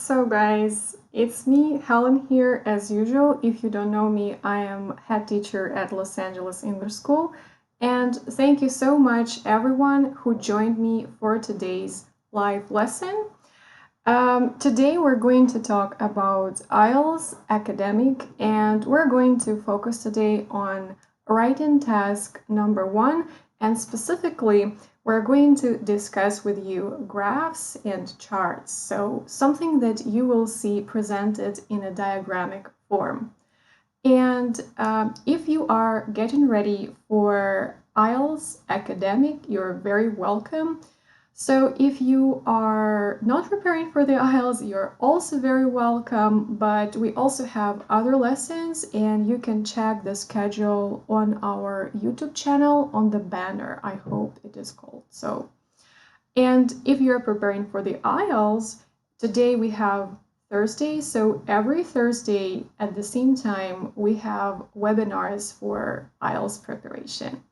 So guys, it's me, Helen here as usual. If you don't know me, I am head teacher at Los Angeles English School. And thank you so much everyone who joined me for today's live lesson. Today we're going to talk about IELTS academic, and we're going to focus today on writing task number 1, and specifically we're going to discuss with you graphs and charts, so something that you will see presented in a diagrammatic form. And if you are getting ready for IELTS academic, you're very welcome. So if you are not preparing for the IELTS, you're also very welcome, but we also have other lessons and you can check the schedule on our YouTube channel on the banner, I hope it is called so. And if you're preparing for the IELTS, today we have Thursday, so every Thursday at the same time we have webinars for IELTS preparation.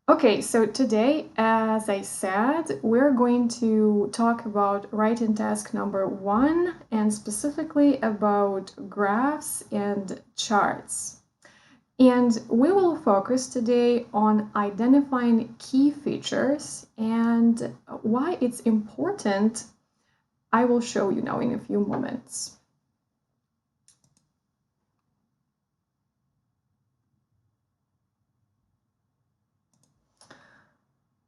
Okay, so today, as I said, we're going to talk about writing task number 1 and specifically about graphs and charts. And we will focus today on identifying key features, and why it's important I will show you now in a few moments.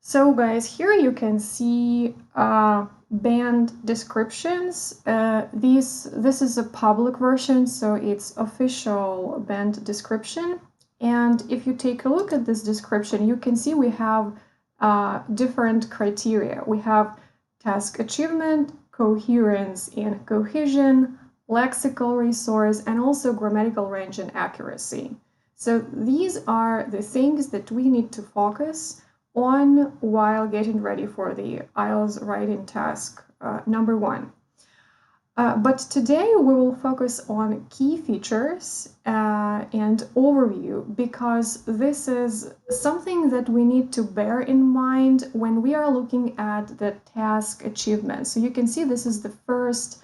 So guys, here you can see band descriptions. This is a public version, so it's official band description. And if you take a look at this description, you can see we have different criteria. We have task achievement, coherence and cohesion, lexical resource, and also grammatical range and accuracy. So these are the things that we need to focus on while getting ready for the IELTS writing task number 1. But today we will focus on key features and overview, because this is something that we need to bear in mind when we are looking at the task achievement. So you can see this is the first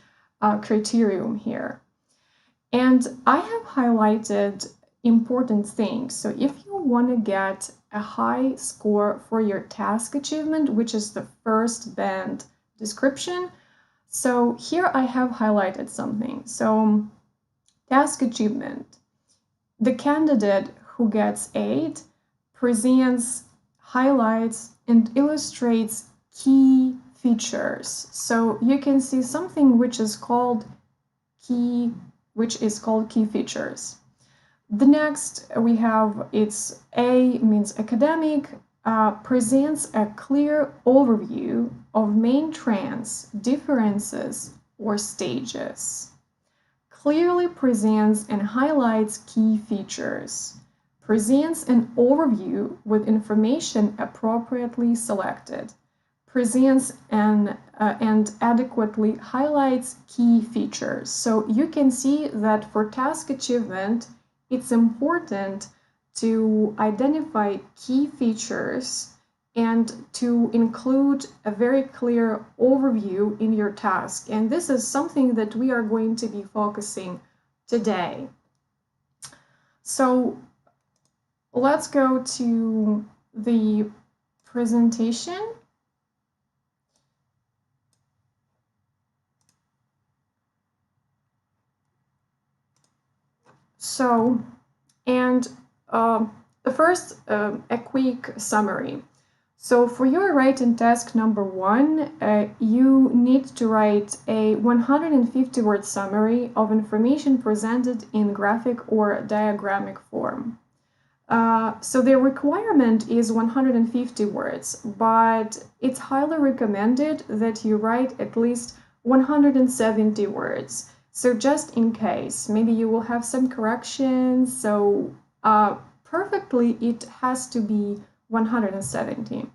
criterion here. And I have highlighted important things. So if you want to get a high score for your task achievement, which is the first band description, so here I have highlighted something. So task achievement, the candidate who gets 8 presents, highlights, and illustrates key features. So you can see something which is called key features. The next we have, it's A means academic, presents a clear overview of main trends, differences, or stages. Clearly presents and highlights key features. Presents an overview with information appropriately selected. Presents and adequately highlights key features. So you can see that for task achievement, it's important to identify key features and to include a very clear overview in your task. And this is something that we are going to be focusing today. So let's go to the presentation. So, and first, a quick summary. So for your writing task number 1, you need to write a 150-word summary of information presented in graphic or diagrammatic form. So the requirement is 150 words, but it's highly recommended that you write at least 170 words. So just in case, maybe you will have some corrections, so perfectly it has to be 170.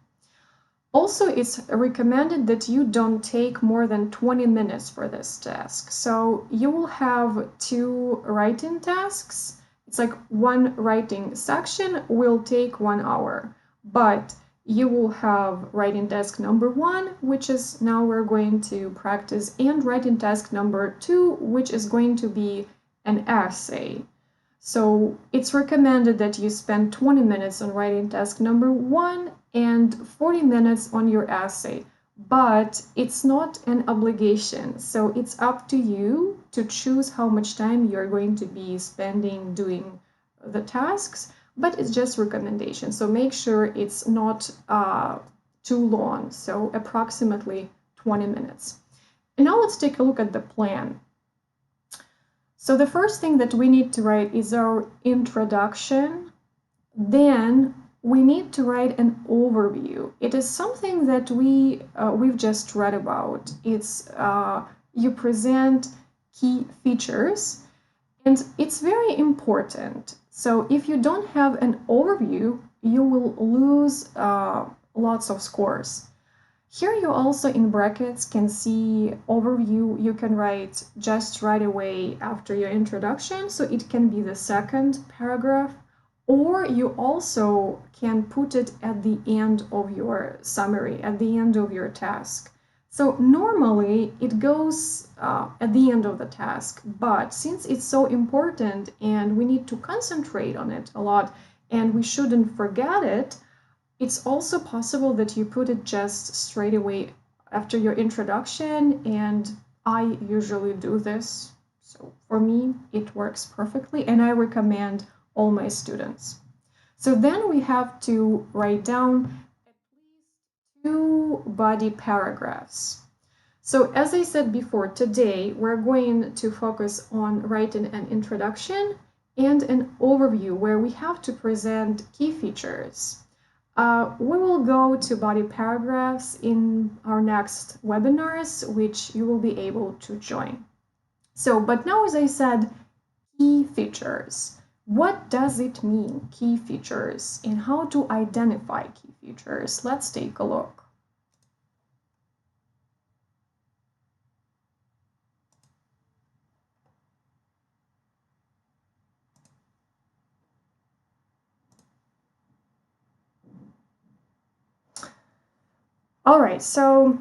Also, it's recommended that you don't take more than 20 minutes for this task. So you will have 2 writing tasks. It's like one writing section will take 1 hour, but you will have writing task number 1, which is now we're going to practice, and writing task number 2, which is going to be an essay. So it's recommended that you spend 20 minutes on writing task number 1 and 40 minutes on your essay. But it's not an obligation, so it's up to you to choose how much time you're going to be spending doing the tasks, but it's just recommendation. So make sure it's not too long, so approximately 20 minutes. And now let's take a look at the plan. So the first thing that we need to write is our introduction. Then we need to write an overview. It is something that we've just read about. It's you present key features, and it's very important. So if you don't have an overview, you will lose lots of scores. Here you also in brackets can see overview. You can write just right away after your introduction, so it can be the second paragraph, or you also can put it at the end of your summary, at the end of your task. So normally it goes at the end of the task, but since it's so important and we need to concentrate on it a lot and we shouldn't forget it, it's also possible that you put it just straight away after your introduction, and I usually do this. So for me, it works perfectly, and I recommend all my students. So then we have to write down at least 2 body paragraphs. So as I said before, today we're going to focus on writing an introduction and an overview where we have to present key features. We will go to body paragraphs in our next webinars, which you will be able to join. So, but now, as I said, key features. What does it mean, key features, and how to identify key features? Let's take a look. All right, so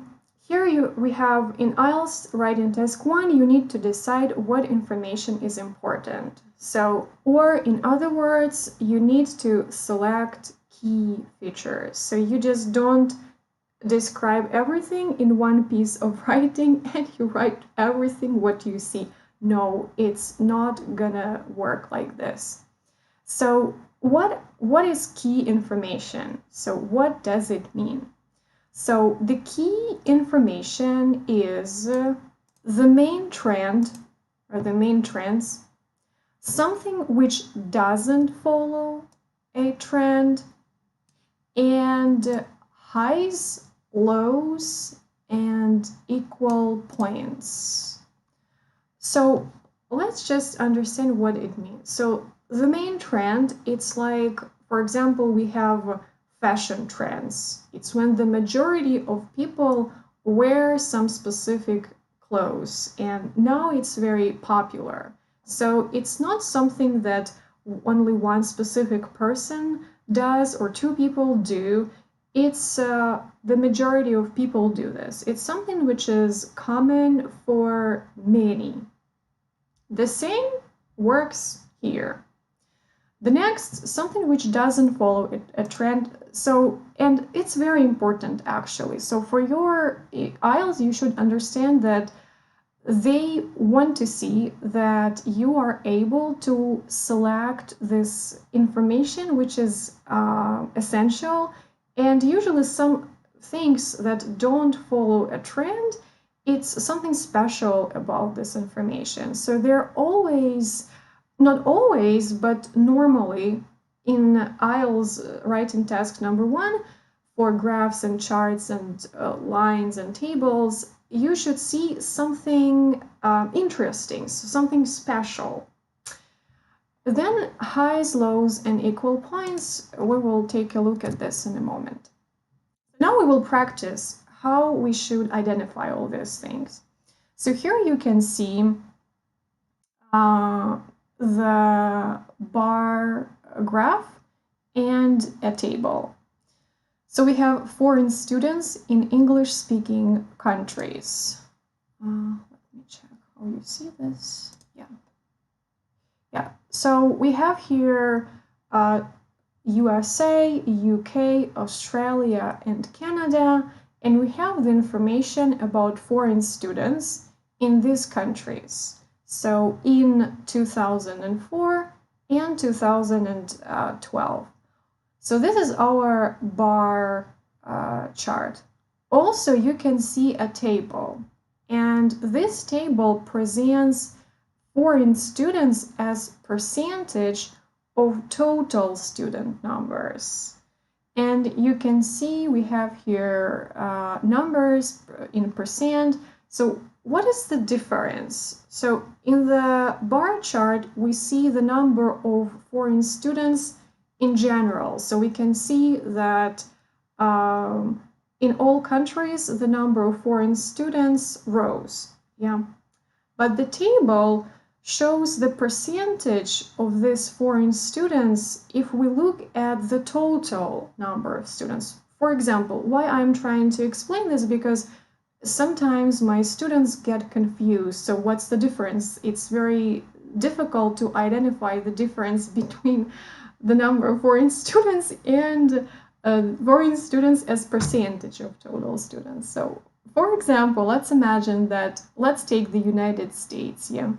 here we have in IELTS writing task 1, you need to decide what information is important. So, or in other words, you need to select key features. So you just don't describe everything in one piece of writing and you write everything what you see. No, it's not gonna work like this. So what is key information? So what does it mean? So the key information is the main trend or the main trends, something which doesn't follow a trend, and highs, lows, and equal points. So let's just understand what it means. So the main trend, it's like, for example, we have fashion trends. It's when the majority of people wear some specific clothes, and now it's very popular. So it's not something that only one specific person does or 2 people do. It's the majority of people do this. It's something which is common for many. The same works here. The next, something which doesn't follow a trend. So, and it's very important actually. So for your IELTS, you should understand that they want to see that you are able to select this information which is essential, and usually some things that don't follow a trend, it's something special about this information. So they're always, not always, but normally in IELTS writing task number 1 for graphs and charts and lines and tables, you should see something interesting, so something special. Then highs, lows, and equal points, we will take a look at this in a moment. Now we will practice how we should identify all these things. So here you can see the bar graph and a table. So we have foreign students in English-speaking countries. Let me check how you see this. Yeah. So we have here USA, UK, Australia, and Canada, and we have the information about foreign students in these countries. So in 2004 and 2012. So this is our bar chart. Also, you can see a table, and this table presents foreign students as percentage of total student numbers. And you can see we have here numbers in percent. So what is the difference? So in the bar chart, we see the number of foreign students in general. So we can see that in all countries, the number of foreign students rose. Yeah. But the table shows the percentage of these foreign students if we look at the total number of students. For example, why I'm trying to explain this, because sometimes my students get confused. So what's the difference? It's very difficult to identify the difference between the number of foreign students and foreign students as percentage of total students. So for example, let's imagine that, let's take the United States, yeah.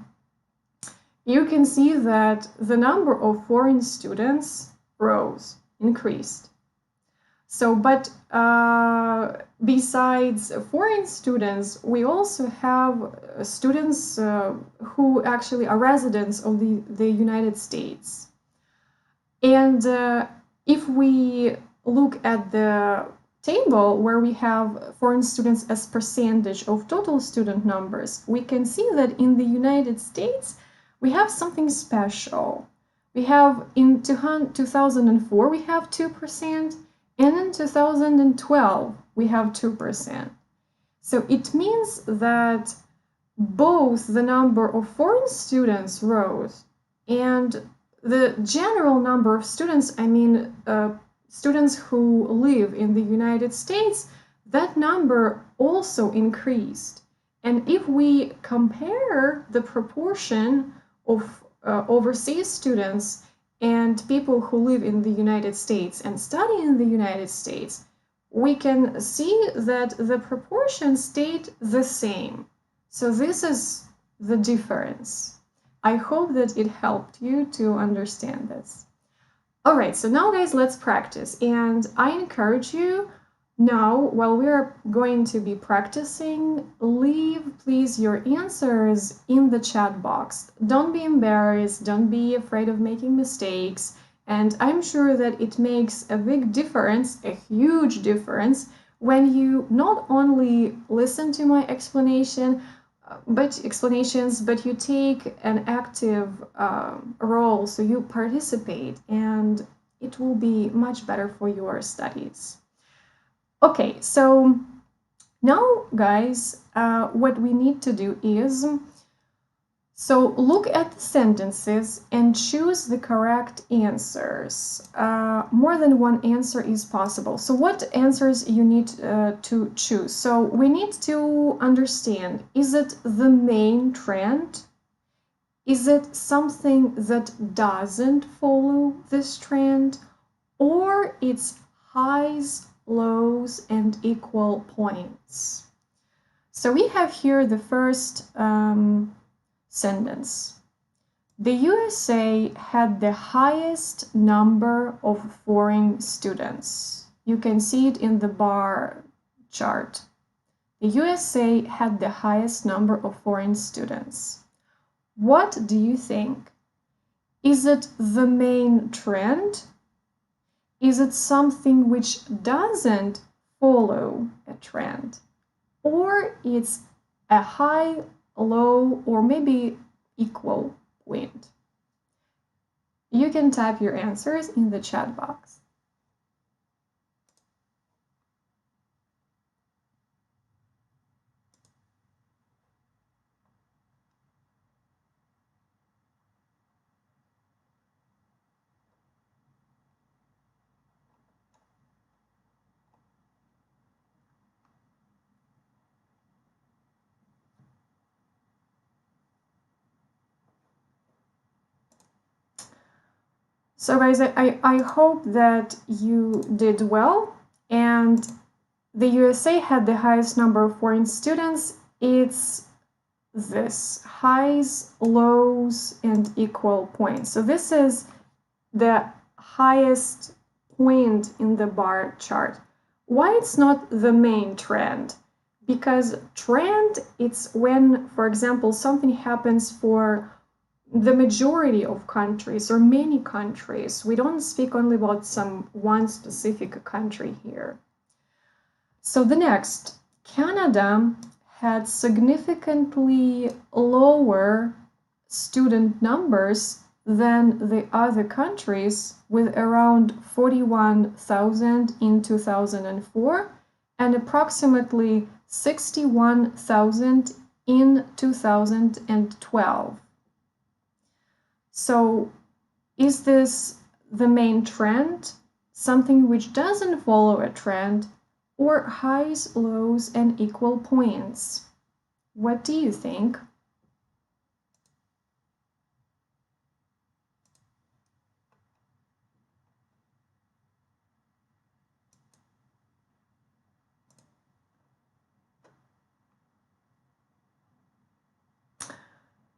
You can see that the number of foreign students rose, increased. So, but besides foreign students, we also have students who actually are residents of the United States. And if we look at the table where we have foreign students as percentage of total student numbers, we can see that in the United States, we have something special. We have in 2004, we have 2%, and in 2012, we have 2%. So it means that both the number of foreign students rose and the general number of students, I mean, students who live in the United States, that number also increased. And if we compare the proportion of overseas students and people who live in the United States and study in the United States, we can see that the proportion stayed the same. So this is the difference. I hope that it helped you to understand this. All right, so now guys, let's practice. And I encourage you now, while we're going to be practicing, leave please your answers in the chat box. Don't be embarrassed, don't be afraid of making mistakes. And I'm sure that it makes a big difference, a huge difference, when you not only listen to my explanations, but you take an active role, so you participate, and it will be much better for your studies. Okay, so now, guys, what we need to do is, so look at the sentences and choose the correct answers. More than one answer is possible. So what answers you need to choose? So we need to understand, is it the main trend? Is it something that doesn't follow this trend? Or it's highs, lows, and equal points? So we have here the first sentence. The USA had the highest number of foreign students. You can see it in the bar chart. The USA had the highest number of foreign students. What do you think? Is it the main trend? Is it something which doesn't follow a trend? Or it's a high, low, or maybe equal point? You can type your answers in the chat box. So guys, I hope that you did well, and the USA had the highest number of foreign students. It's this: highs, lows, and equal points. So this is the highest point in the bar chart. Why it's not the main trend? Because trend, it's when, for example, something happens for the majority of countries or many countries. We don't speak only about one specific country here. So the next, Canada had significantly lower student numbers than the other countries, with around 41,000 in 2004 and approximately 61,000 in 2012. So is this the main trend, something which doesn't follow a trend, or highs, lows, and equal points? What do you think?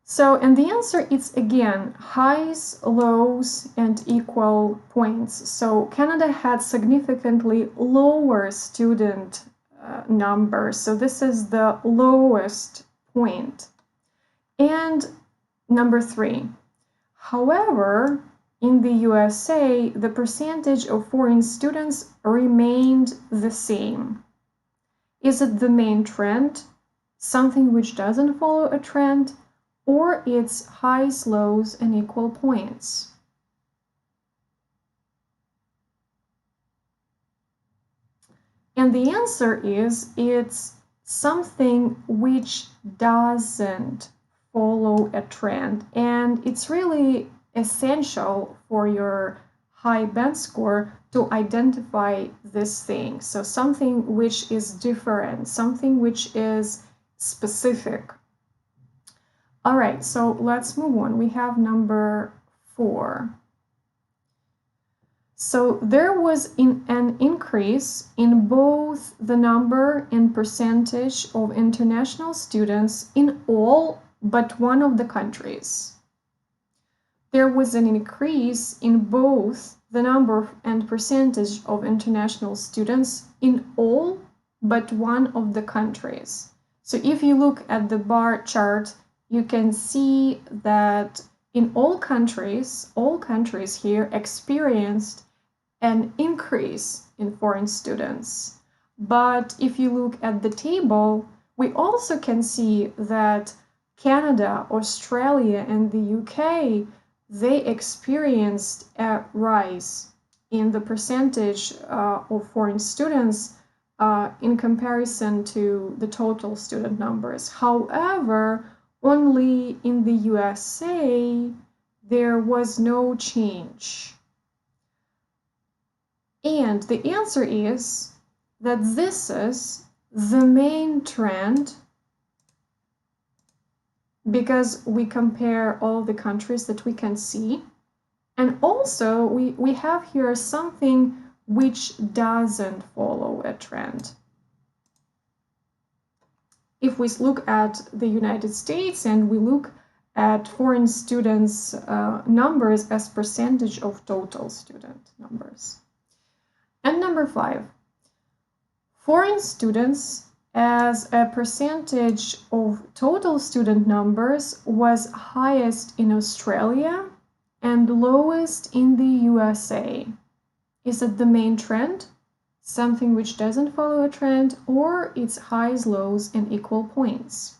So, and the answer is again, highs, lows, and equal points. So Canada had significantly lower student numbers. So this is the lowest point. And number 3, however, in the USA, the percentage of foreign students remained the same. Is it the main trend, something which doesn't follow a trend, or it's highs, lows, and equal points? And the answer is it's something which doesn't follow a trend, and it's really essential for your high band score to identify this thing. So something which is different, something which is specific. All right, so let's move on. We have number 4. So there was an increase in both the number and percentage of international students in all but one of the countries. There was an increase in both the number and percentage of international students in all but one of the countries. So if you look at the bar chart, you can see that in all countries here experienced an increase in foreign students. But if you look at the table, we also can see that Canada, Australia, and the UK, they experienced a rise in the percentage of foreign students in comparison to the total student numbers. However, only in the USA, there was no change. And the answer is that this is the main trend, because we compare all the countries that we can see. And also, we have here something which doesn't follow a trend. If we look at the United States and we look at foreign students' numbers as percentage of total student numbers. And number 5, foreign students as a percentage of total student numbers was highest in Australia and lowest in the USA. Is it the main trend, something which doesn't follow a trend, or it's highs, lows, and equal points?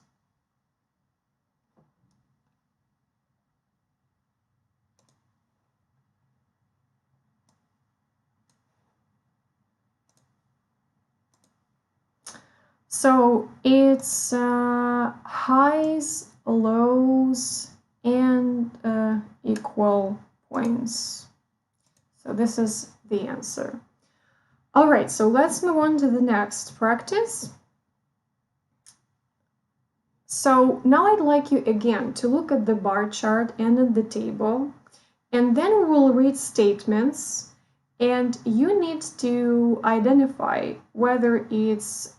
So it's highs, lows, and equal points. So this is the answer. All right, so let's move on to the next practice. So now I'd like you again to look at the bar chart and at the table And then we will read statements, and you need to identify whether it's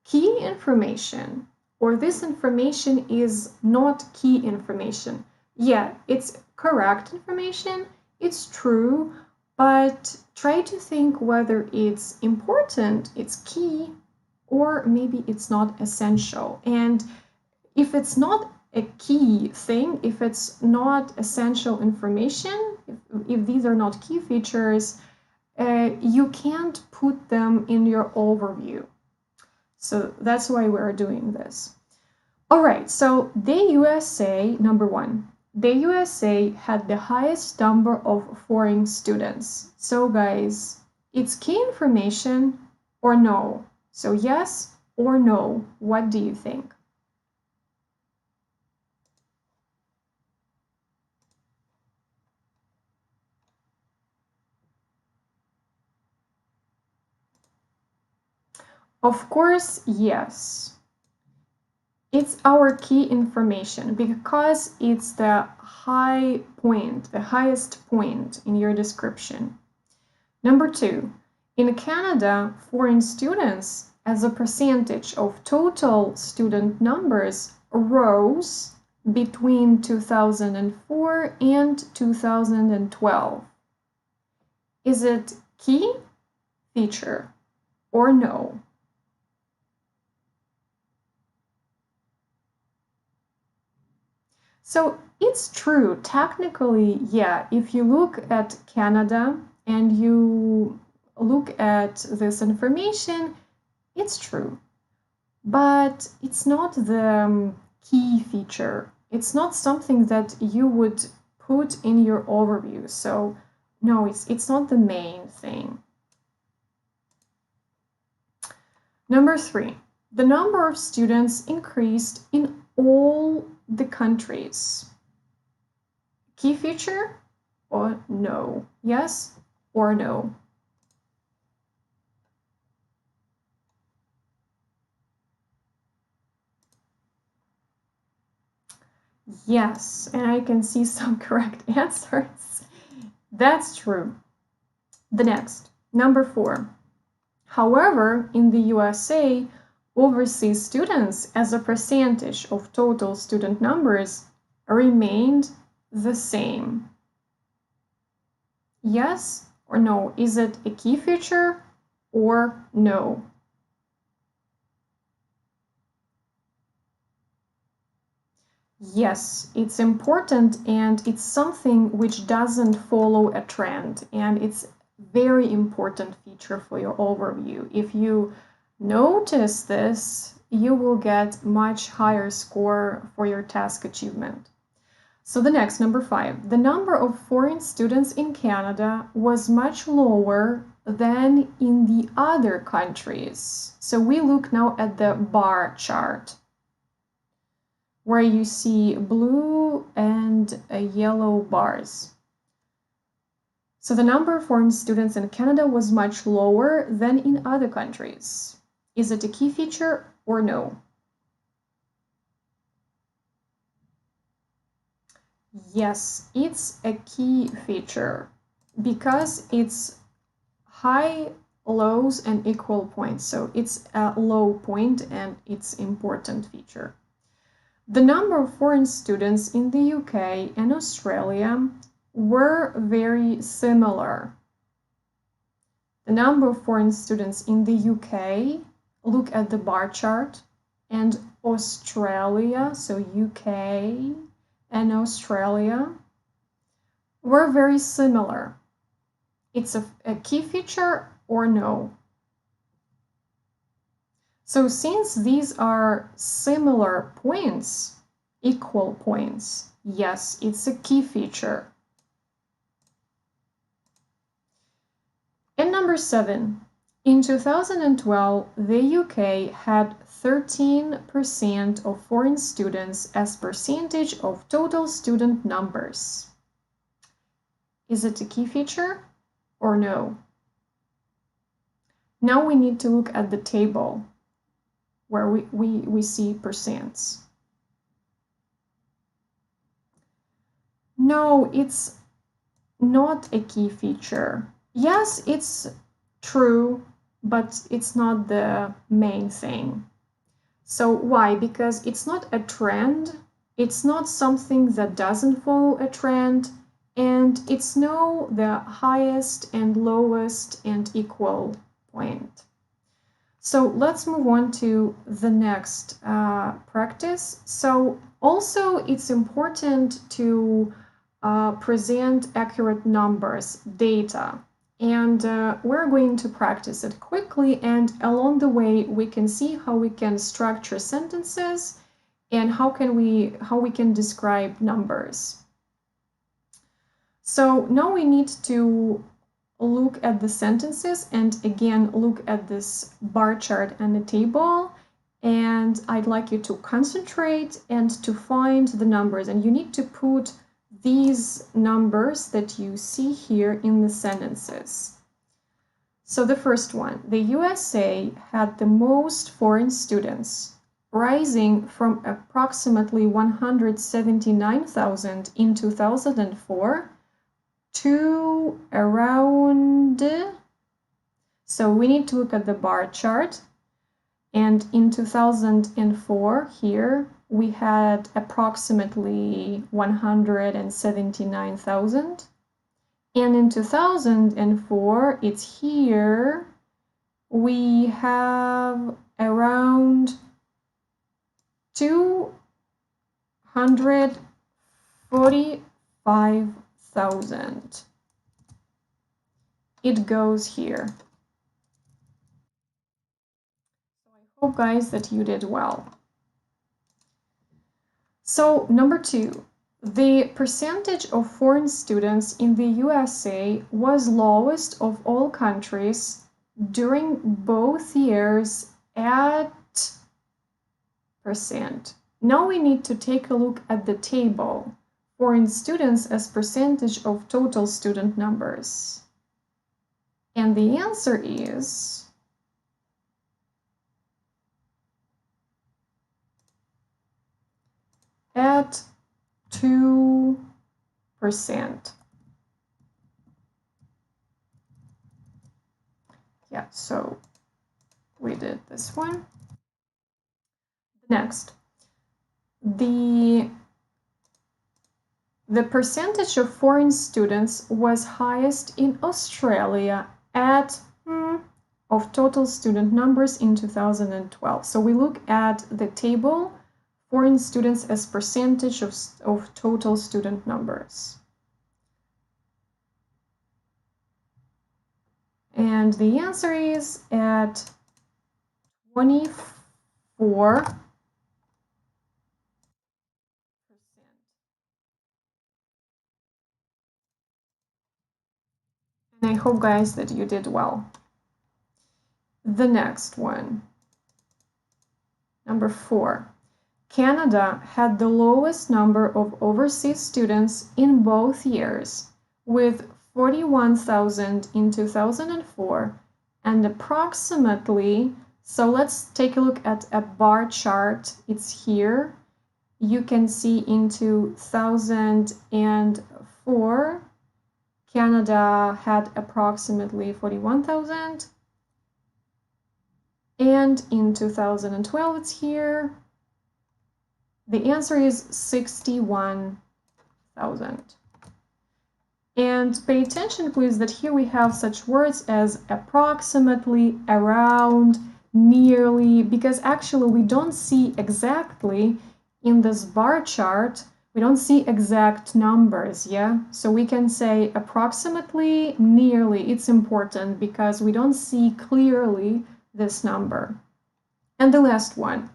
key information or this information is not key information. Yeah, it's correct information, it's true, but try to think whether it's important, it's key, or maybe it's not essential. And if it's not a key thing, if it's not essential information, if these are not key features, you can't put them in your overview. So that's why we're doing this. All right, so the USA, number one, the USA had the highest number of foreign students. So guys, it's key information or no? So yes or no, what do you think? Of course, yes. It's our key information because it's the high point, the highest point in your description. Number two, in Canada, foreign students as a percentage of total student numbers rose between 2004 and 2012. Is it key feature or no? So it's true, technically, yeah, if you look at Canada and you look at this information, it's true. But it's not the key feature. It's not something that you would put in your overview. So no, it's not the main thing. Number three, the number of students increased in all the countries. Key feature or no? Yes or no? Yes, and I can see some correct answers. That's true. The next, number four. However, in the USA, overseas students as a percentage of total student numbers remained the same. Yes or no? Is it a key feature or no? Yes, it's important and it's something which doesn't follow a trend, and it's very important feature for your overview. If you notice this, you will get much higher score for your task achievement. So the next, number five, the number of foreign students in Canada was much lower than in the other countries. So we look now at the bar chart, where you see blue and yellow bars. So the number of foreign students in Canada was much lower than in other countries. Is it a key feature or no? Yes, it's a key feature because it's high, lows, and equal points. So it's a low point and it's important feature. The number of foreign students in the UK and Australia were very similar. The number of foreign students in the UK, look at the bar chart, and Australia, so UK and Australia, were very similar. It's a key feature or no? So since these are similar points, equal points, yes, it's a key feature. And number seven, in 2012, the UK had 13% of foreign students as percentage of total student numbers. Is it a key feature or no? Now we need to look at the table where we see percents. No, it's not a key feature. Yes, it's true, but it's not the main thing. So why? Because it's not a trend, it's not something that doesn't follow a trend, and it's no the highest and lowest and equal point. So let's move on to the next practice. So also it's important to present accurate numbers, data, and we're going to practice it quickly, and along the way we can see how we can structure sentences and how we can describe numbers. So now we need to look at the sentences and again look at this bar chart and the table, and I'd like you to concentrate and to find the numbers, and you need to put these numbers that you see here in the sentences. So the first one, the USA had the most foreign students, rising from approximately 179,000 in 2004 to around, so we need to look at the bar chart, and in 2004 here we had approximately 179,000, and in 2004 it's here we have around 245,000. It goes here. So I hope, guys, that you did well. So number 2, the percentage of foreign students in the USA was lowest of all countries during both years at %. Now we need to take a look at the table, foreign students as percentage of total student numbers. And the answer is at 2%. Yeah, so we did this one. Next, the percentage of foreign students was highest in Australia at of total student numbers in 2012. So we look at the table, foreign students as percentage of total student numbers. And the answer is at 24%. And I hope, guys, that you did well. The next one, number 4. Canada had the lowest number of overseas students in both years, with 41,000 in 2004 and approximately, so let's take a look at a bar chart. It's here. You can see in 2004, Canada had approximately 41,000. And in 2012, it's here. The answer is 61,000. And pay attention, please, that here we have such words as approximately, around, nearly, because actually we don't see exactly in this bar chart, we don't see exact numbers, yeah? So we can say approximately, nearly. It's important because we don't see clearly this number. And the last one.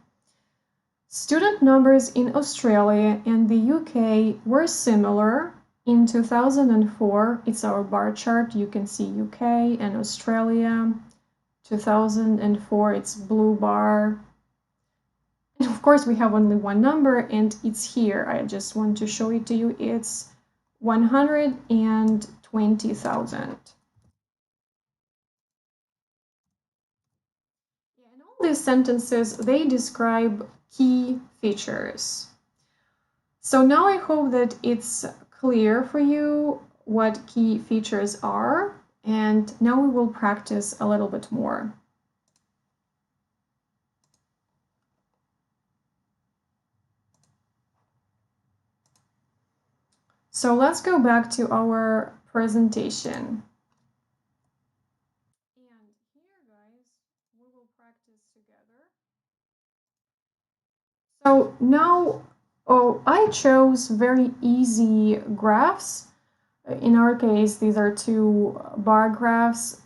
Student numbers in Australia and the UK were similar. In 2004, it's our bar chart. You can see UK and Australia. 2004, it's blue bar. And of course, we have only one number, and it's here. I just want to show it to you. It's 120,000. And all these sentences, they describe key features. So now I hope that it's clear for you what key features are, and now we will practice a little bit more. So let's go back to our presentation. And here, guys, we will practice together. So now, I chose very easy graphs. In our case, these are two bar graphs,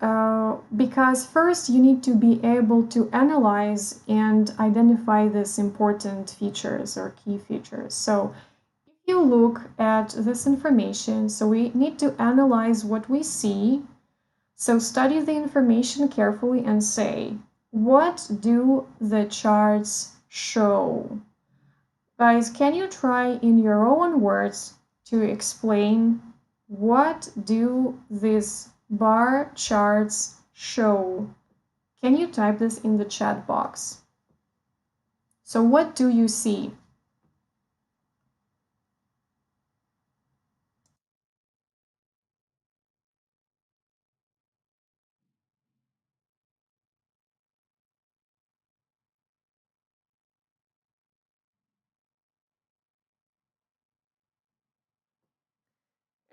because first you need to be able to analyze and identify these important features or key features. So if you look at this information, so we need to analyze what we see. So study the information carefully and say, what do the charts show? Guys, can you try in your own words to explain what do these bar charts show? Can you type this in the chat box? So what do you see?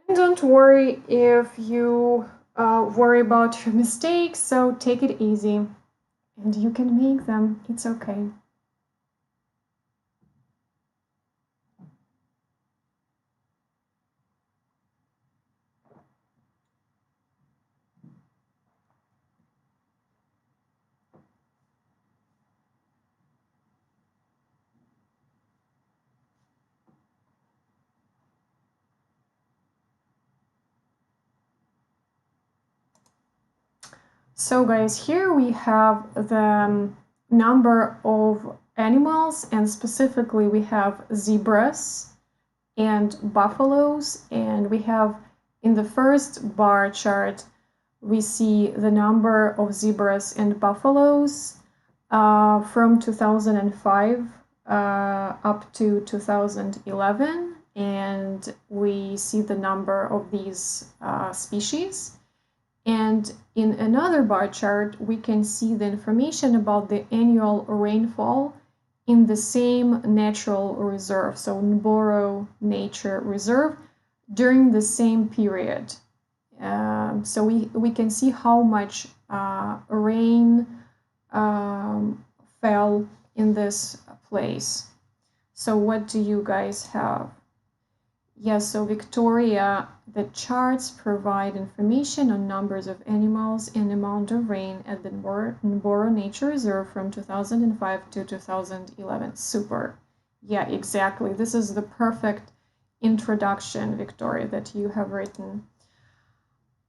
And don't worry if you worry about your mistakes, so take it easy and you can make them. It's okay. So guys, here we have the number of animals, and specifically we have zebras and buffaloes, and we have in the first bar chart we see the number of zebras and buffaloes from 2005 up to 2011, and we see the number of these species. And in another bar chart, we can see the information about the annual rainfall in the same natural reserve, so Nboro Nature Reserve, during the same period. So we can see how much rain fell in this place. So what do you guys have? Yes, so Victoria, the charts provide information on numbers of animals and amount of rain at the Nboro Nature Reserve from 2005 to 2011. Super. Yeah, exactly. This is the perfect introduction, Victoria, that you have written.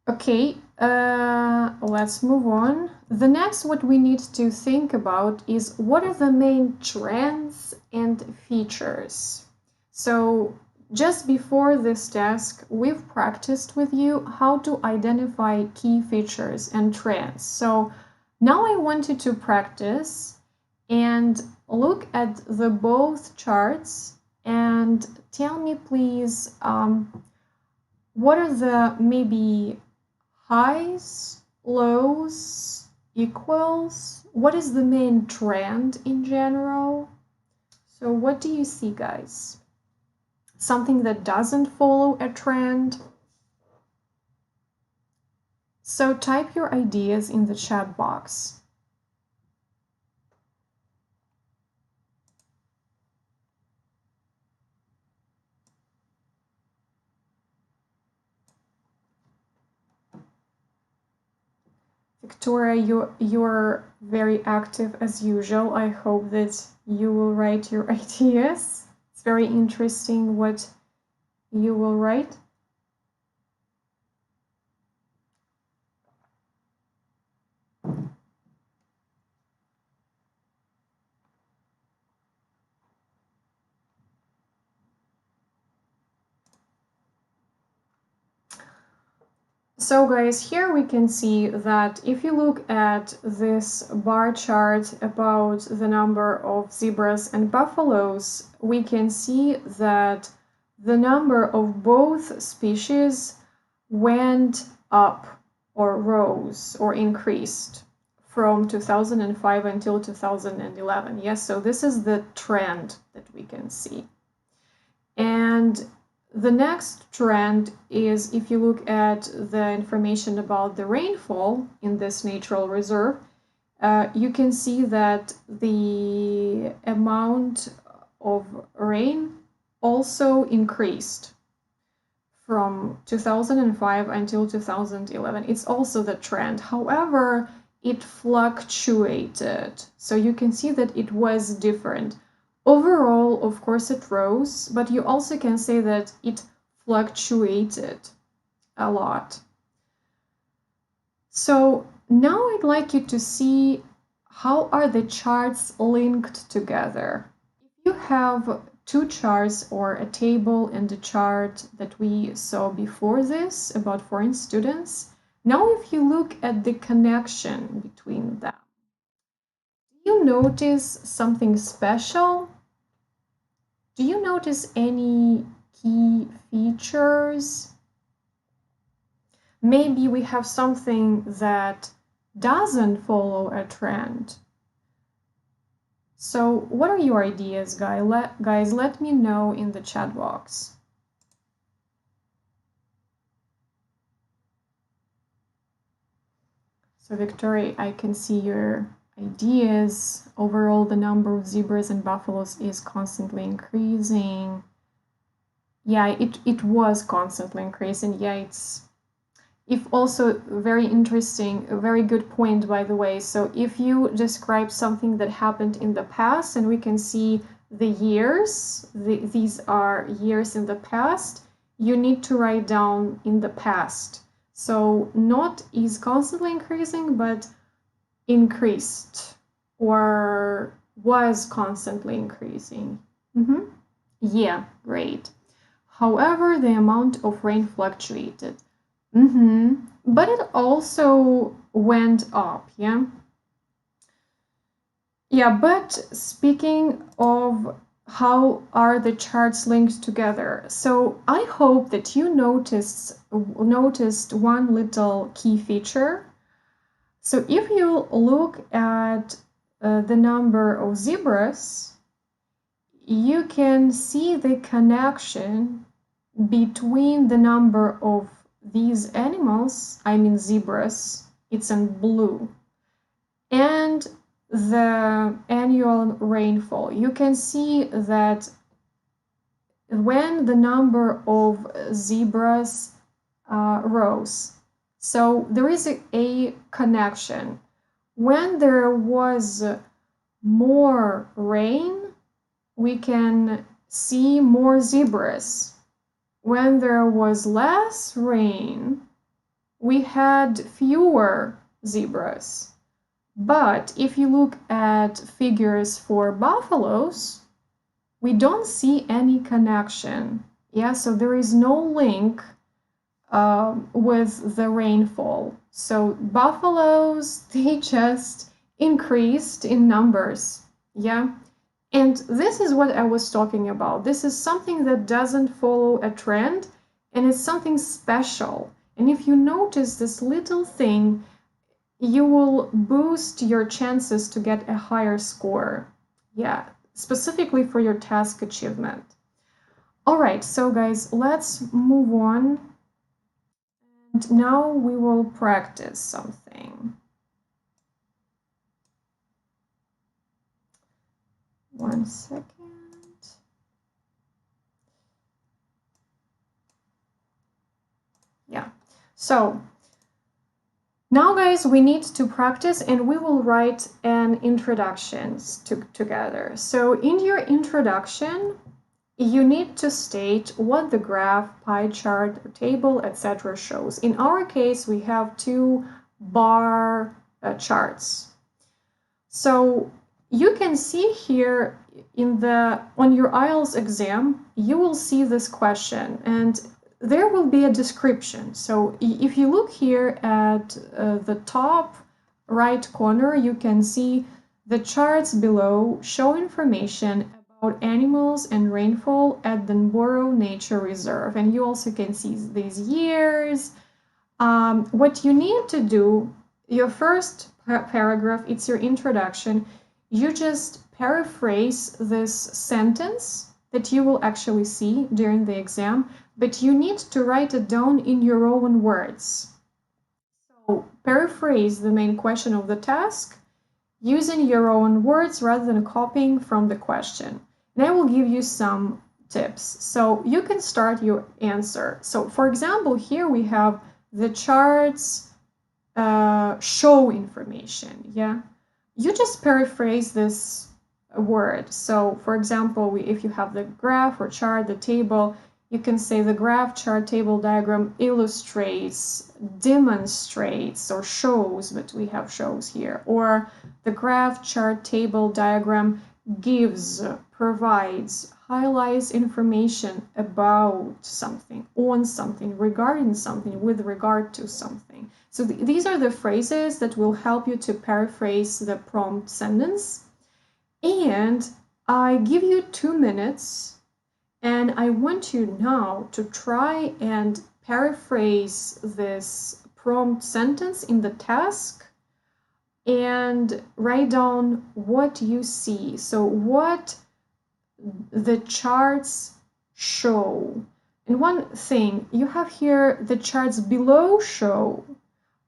Okay, let's move on. The next what we need to think about is what are the main trends and features. So just before this task, we've practiced with you how to identify key features and trends. So now I want you to practice and look at the both charts and tell me please what are the maybe highs, lows, equals? What is the main trend in general? So what do you see, guys? Something that doesn't follow a trend? So type your ideas in the chat box. Victoria, you're very active as usual. I hope that you will write your ideas. It's very interesting what you will write. So guys, here we can see that if you look at this bar chart about the number of zebras and buffaloes, we can see that the number of both species went up or rose or increased from 2005 until 2011. Yes, so this is the trend that we can see. And the next trend is, if you look at the information about the rainfall in this natural reserve, you can see that the amount of rain also increased from 2005 until 2011. It's also the trend. However, it fluctuated. So you can see that it was different. Overall, of course, it rose, but you also can say that it fluctuated a lot. So now I'd like you to see how are the charts linked together. If you have two charts or a table and a chart that we saw before this about foreign students, now if you look at the connection between them, do you notice something special? Do you notice any key features? Maybe we have something that doesn't follow a trend. So what are your ideas, guys? Let me know in the chat box. So Victoria, I can see your ideas. Overall, the number of zebras and buffaloes is constantly increasing. Yeah, it was constantly increasing. Yeah, it's also very interesting, a very good point, by the way. So if you describe something that happened in the past, and we can see the years, these are years in the past, you need to write down in the past. So not is constantly increasing, but increased or was constantly increasing. Yeah, great. However, the amount of rain fluctuated. But it also went up, yeah? Yeah, but speaking of how are the charts linked together, so I hope that you noticed one little key feature. So if you look at the number of zebras, you can see the connection between the number of these animals, I mean zebras, it's in blue, and the annual rainfall. You can see that when the number of zebras rose, so there is a connection. When there was more rain, we can see more zebras. When there was less rain, we had fewer zebras. But if you look at figures for buffaloes, we don't see any connection. Yeah, so there is no link with the rainfall. So buffaloes, they just increased in numbers. Yeah. And this is what I was talking about. This is something that doesn't follow a trend, and it's something special. And if you notice this little thing, you will boost your chances to get a higher score. Yeah, specifically for your task achievement. All right, so guys, let's move on. And now we will practice something. One second. Yeah, so now guys, we need to practice, and we will write an introduction together. So in your introduction, you need to state what the graph, pie chart, table, etc. shows. In our case, we have two bar charts. So you can see here on your IELTS exam, you will see this question, and there will be a description. So if you look here at the top right corner, you can see the charts below show information about animals and rainfall at the Dunborough Nature Reserve. And you also can see these years, What you need to do, your first paragraph, it's your introduction. You just paraphrase this sentence that you will actually see during the exam, but you need to write it down in your own words. So paraphrase the main question of the task using your own words rather than copying from the question. And I will give you some tips. So you can start your answer. So for example, here we have the charts show information. Yeah, you just paraphrase this word. So for example, if you have the graph or chart, the table, you can say the graph, chart, table, diagram illustrates, demonstrates, or shows, but we have shows here. Or the graph, chart, table, diagram gives, provides, highlights information about something, on something, regarding something, with regard to something. So these are the phrases that will help you to paraphrase the prompt sentence. And I give you 2 minutes, and I want you now to try and paraphrase this prompt sentence in the task and write down what you see. So what the charts show. And one thing, you have here the charts below show,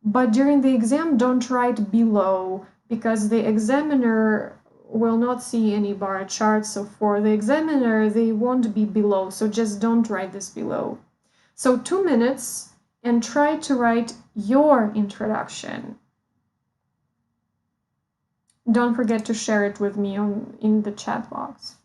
but during the exam don't write below because the examiner will not see any bar chart. So for the examiner, they won't be below. So just don't write this below. So 2 minutes and try to write your introduction. Don't forget to share it with me in the chat box.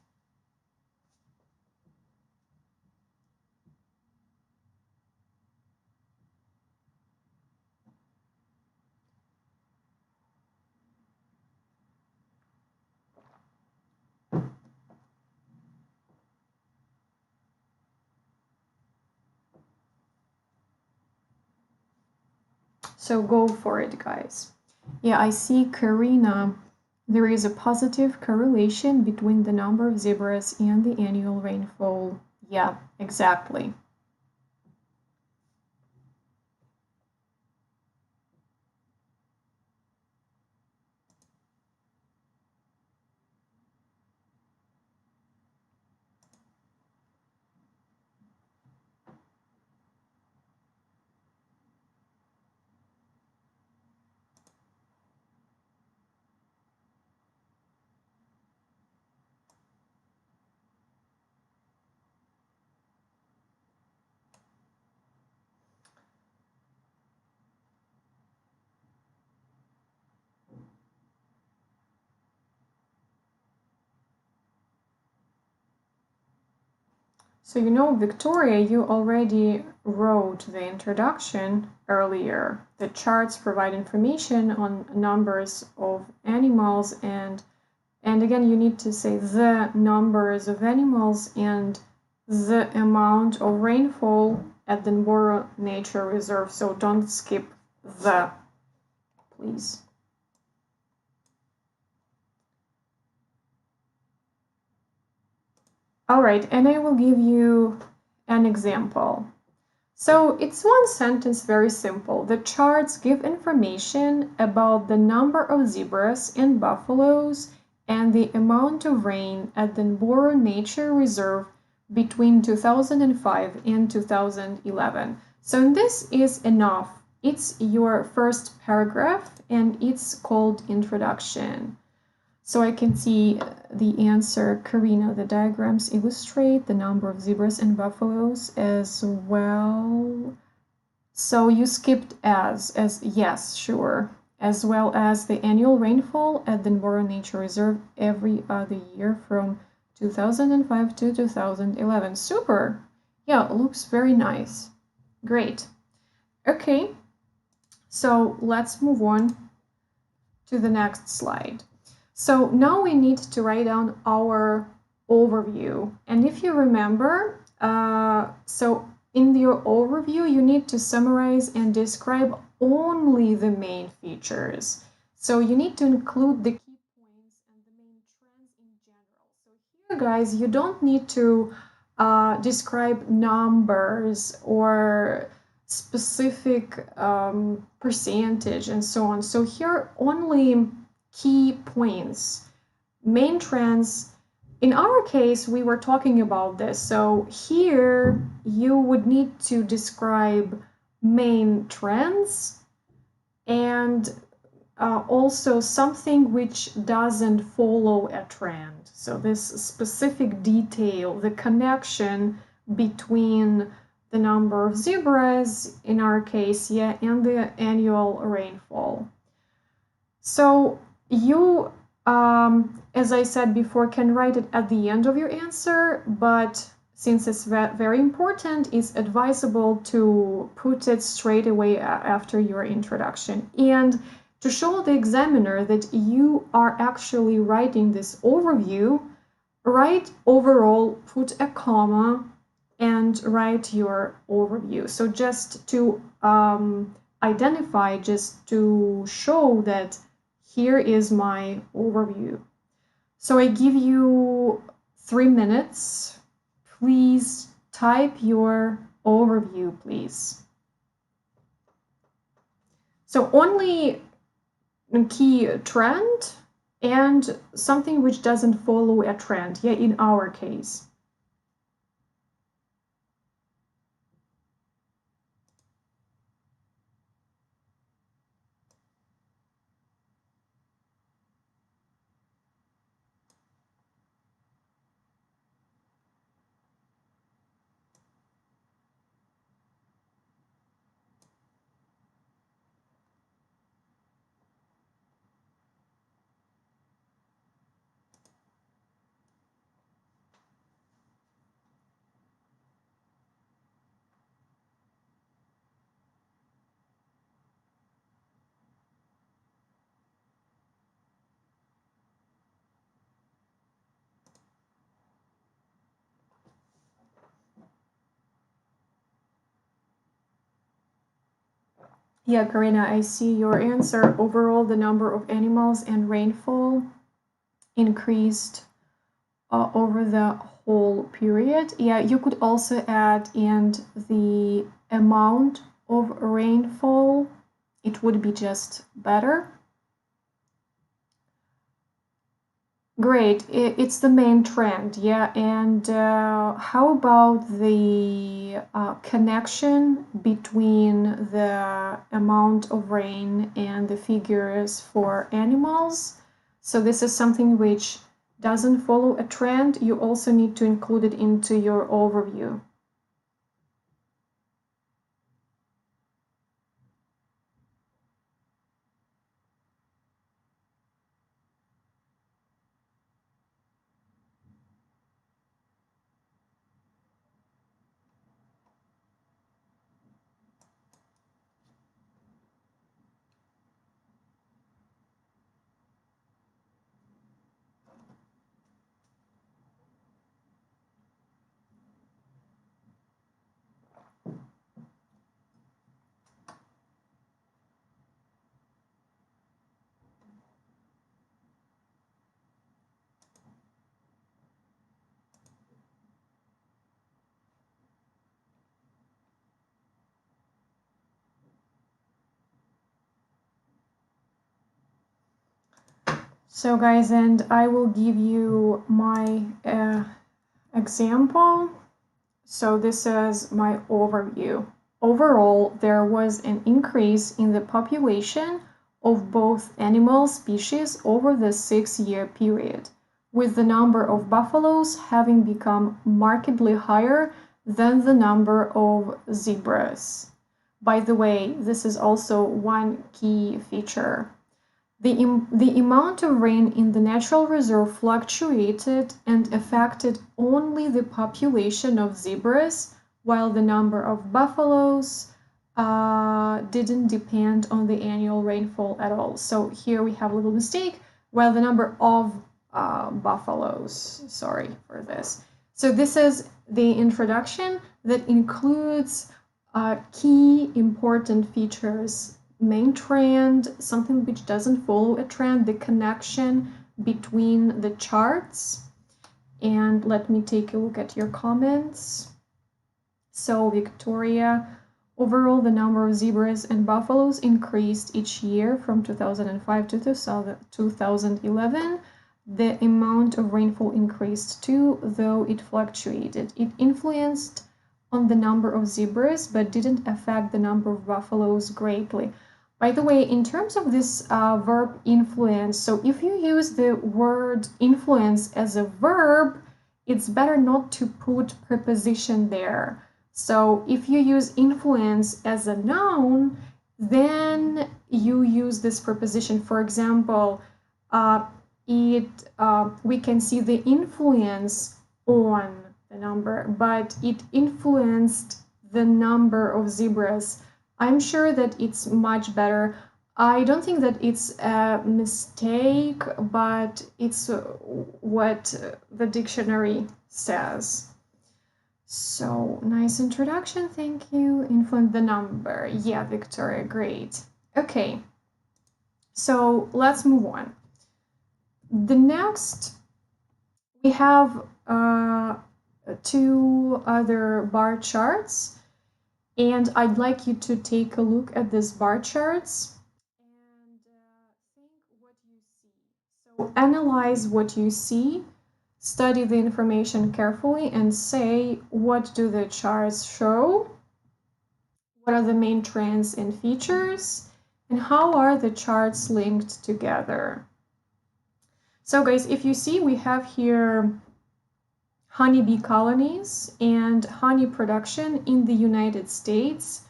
So go for it, guys. Yeah, I see Karina. There is a positive correlation between the number of zebras and the annual rainfall. Yeah, exactly. So you know, Victoria, you already wrote the introduction earlier. The charts provide information on numbers of animals, and again, you need to say the numbers of animals and the amount of rainfall at the Mboro Nature Reserve. So don't skip the, please. All right, and I will give you an example. So it's one sentence, very simple. The charts give information about the number of zebras and buffaloes and the amount of rain at the Mboro Nature Reserve between 2005 and 2011. So this is enough. It's your first paragraph and it's called introduction. So I can see the answer, Karina. The diagrams illustrate the number of zebras and buffaloes as well. So you skipped as yes, sure. As well as the annual rainfall at the Mboro Nature Reserve every other year from 2005 to 2011. Super. Yeah, looks very nice. Great. Okay, so let's move on to the next slide. So now we need to write down our overview. And if you remember, so in your overview, you need to summarize and describe only the main features. So you need to include the key points and the main trends in general. So here, guys, you don't need to describe numbers or specific percentage and so on. So here only key points, main trends. In our case, we were talking about this. So here you would need to describe main trends and also something which doesn't follow a trend. So this specific detail, the connection between the number of zebras, in our case, yeah, and the annual rainfall. So you, as I said before, can write it at the end of your answer, but since it's very important, it's advisable to put it straight away after your introduction. And to show the examiner that you are actually writing this overview, write overall, put a comma, and write your overview. So just to identify, just to show that here is my overview. So I give you 3 minutes. Please type your overview, please. So only a key trend and something which doesn't follow a trend, yeah, in our case. Yeah, Karina, I see your answer. Overall, the number of animals and rainfall increased over the whole period. Yeah, you could also add and the amount of rainfall. It would be just better. Great, it's the main trend, yeah. And how about the connection between the amount of rain and the figures for animals? So this is something which doesn't follow a trend. You also need to include it into your overview. So guys, and I will give you my example. So this is my overview. Overall, there was an increase in the population of both animal species over the 6-year period, with the number of buffaloes having become markedly higher than the number of zebras. By the way, this is also one key feature. The amount of rain in the natural reserve fluctuated and affected only the population of zebras, while the number of buffaloes didn't depend on the annual rainfall at all. So here we have a little mistake, while the number of buffaloes, sorry for this. So this is the introduction that includes key important features, main trend, something which doesn't follow a trend, the connection between the charts. And let me take a look at your comments. So Victoria, Overall, the number of zebras and buffaloes increased each year from 2005 to 2011. The amount of rainfall increased too, though it fluctuated. It influenced on the number of zebras, but didn't affect the number of buffaloes greatly. By the way, in terms of this verb influence, so if you use the word influence as a verb, it's better not to put preposition there. So if you use influence as a noun, then you use this preposition. For example, we can see the influence on the number, but it influenced the number of zebras. I'm sure that it's much better. I don't think that it's a mistake, but it's what the dictionary says. So, nice introduction, thank you. Influence the number. Yeah, Victoria, great. Okay, so let's move on. The next, we have two other bar charts, and I'd like you to take a look at these bar charts and think what you see. So, analyze what you see. Study the information carefully and say, what do the charts show? What are the main trends and features? And how are the charts linked together? So guys, if you see, we have here honeybee colonies and honey production in the United States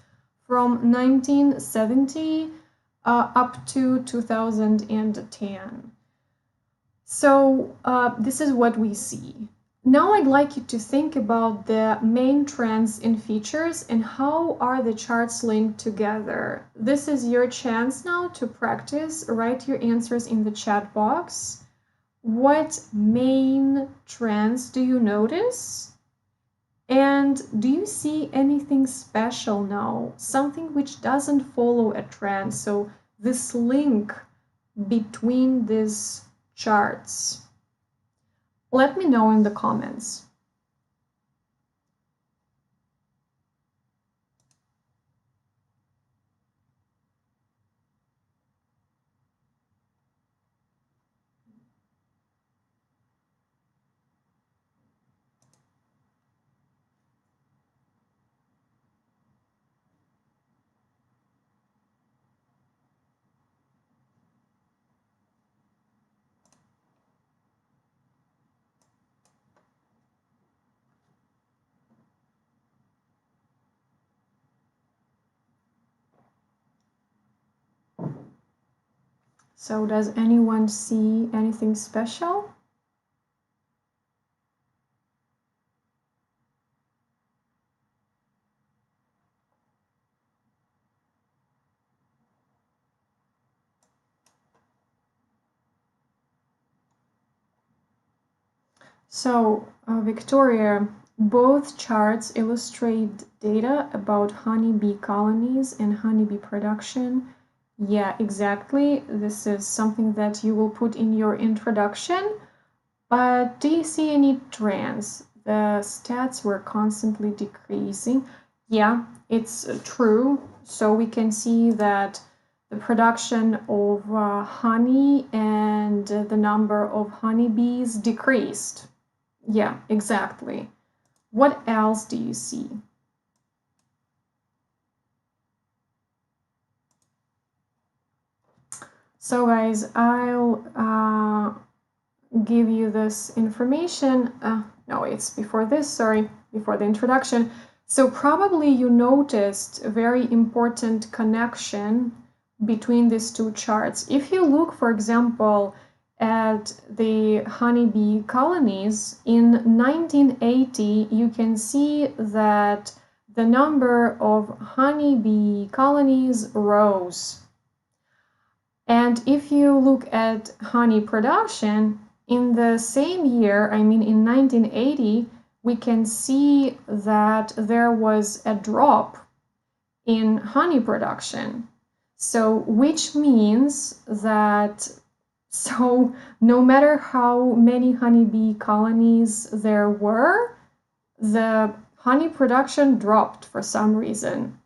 from 1970 up to 2010. So this is what we see. Now I'd like you to think about the main trends and features and how are the charts linked together. This is your chance now to practice. Write your answers in the chat box. What main trends do you notice? And do you see anything special now? Something which doesn't follow a trend. So this link between these charts. Let me know in the comments. So does anyone see anything special? So, Victoria, both charts illustrate data about honeybee colonies and honeybee production. Yeah, exactly. This is something that you will put in your introduction. But do you see any trends? The stats were constantly decreasing. Yeah, it's true. So we can see that the production of honey and the number of honeybees decreased. Yeah, exactly. What else do you see? So guys, I'll give you this information. No, it's before this, sorry, before the introduction. So probably you noticed a very important connection between these two charts. If you look, for example, at the honeybee colonies in 1980, you can see that the number of honeybee colonies rose. And if you look at honey production, in the same year, I mean in 1980, we can see that there was a drop in honey production. So, which means that, so no matter how many honeybee colonies there were, the honey production dropped for some reason.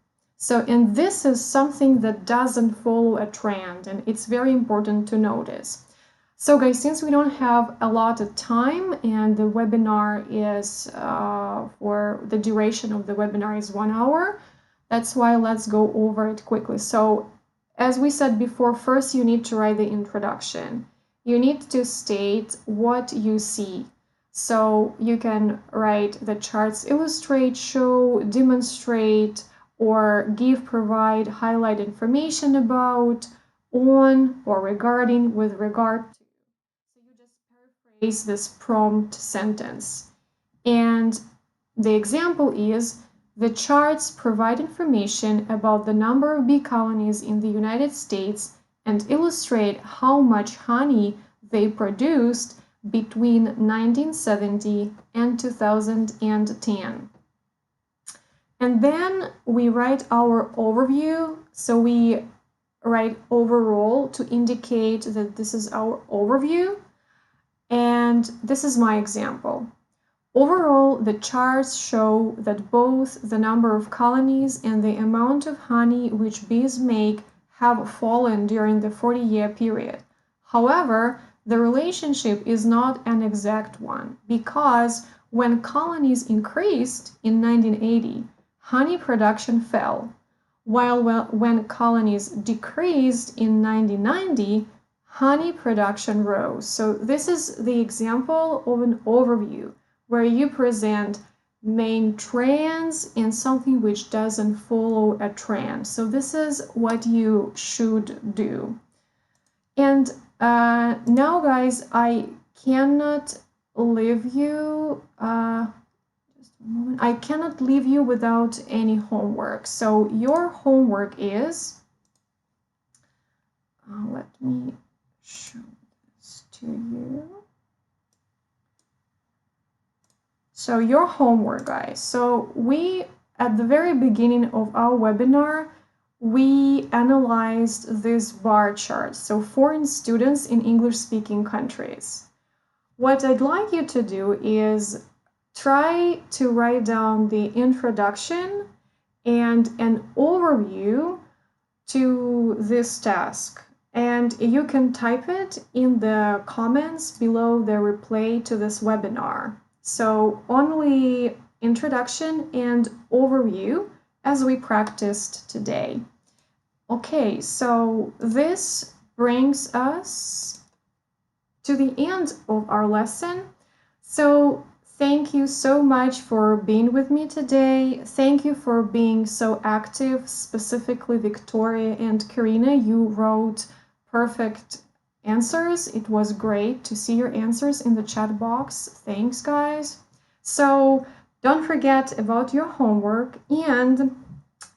So, and this is something that doesn't follow a trend, and it's very important to notice. So guys, since we don't have a lot of time and the webinar is, for the duration of the webinar is 1 hour, that's why let's go over it quickly. So as we said before, first you need to write the introduction. You need to state what you see. So you can write the charts, illustrate, show, demonstrate, or give, provide, highlight information about, on, or regarding, with regard to. So you just paraphrase this prompt sentence. And the example is, the charts provide information about the number of bee colonies in the United States and illustrate how much honey they produced between 1970 and 2010. And then we write our overview. So we write overall to indicate that this is our overview. And this is my example. Overall, the charts show that both the number of colonies and the amount of honey which bees make have fallen during the 40-year period. However, the relationship is not an exact one, because when colonies increased in 1980, honey production fell, while when colonies decreased in 1990, honey production rose. So this is the example of an overview where you present main trends and something which doesn't follow a trend. So this is what you should do. And now, guys, I cannot leave you, just a moment. I cannot leave you without any homework. So your homework is, let me show this to you. So your homework, guys. So we, at the very beginning of our webinar, we analyzed this bar chart. So foreign students in English-speaking countries. What I'd like you to do is try to write down the introduction and an overview to this task. And you can type it in the comments below the replay to this webinar. So only introduction and overview as we practiced today. Okay, so this brings us to the end of our lesson. So thank you so much for being with me today. Thank you for being so active, specifically Victoria and Karina. You wrote perfect answers. It was great to see your answers in the chat box. Thanks, guys. So don't forget about your homework, and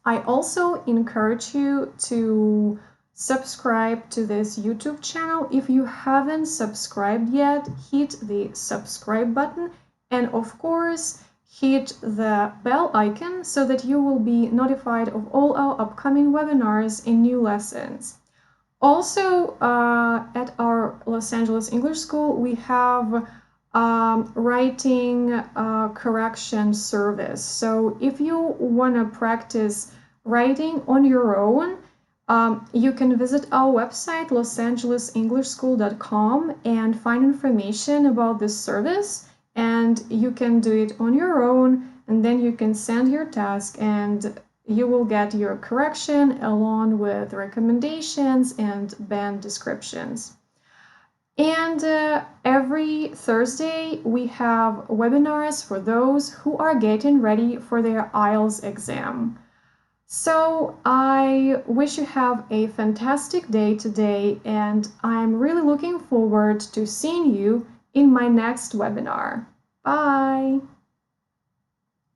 I also encourage you to subscribe to this YouTube channel. If you haven't subscribed yet, hit the subscribe button, and of course hit the bell icon so that you will be notified of all our upcoming webinars and new lessons. Also, at our Los Angeles English School, we have writing correction service. So if you want to practice writing on your own, you can visit our website, losangelesenglishschool.com, and find information about this service. And you can do it on your own, and then you can send your task, and you will get your correction along with recommendations and band descriptions. And every Thursday, we have webinars for those who are getting ready for their IELTS exam. So I wish you have a fantastic day today, and I'm really looking forward to seeing you in my next webinar. Bye!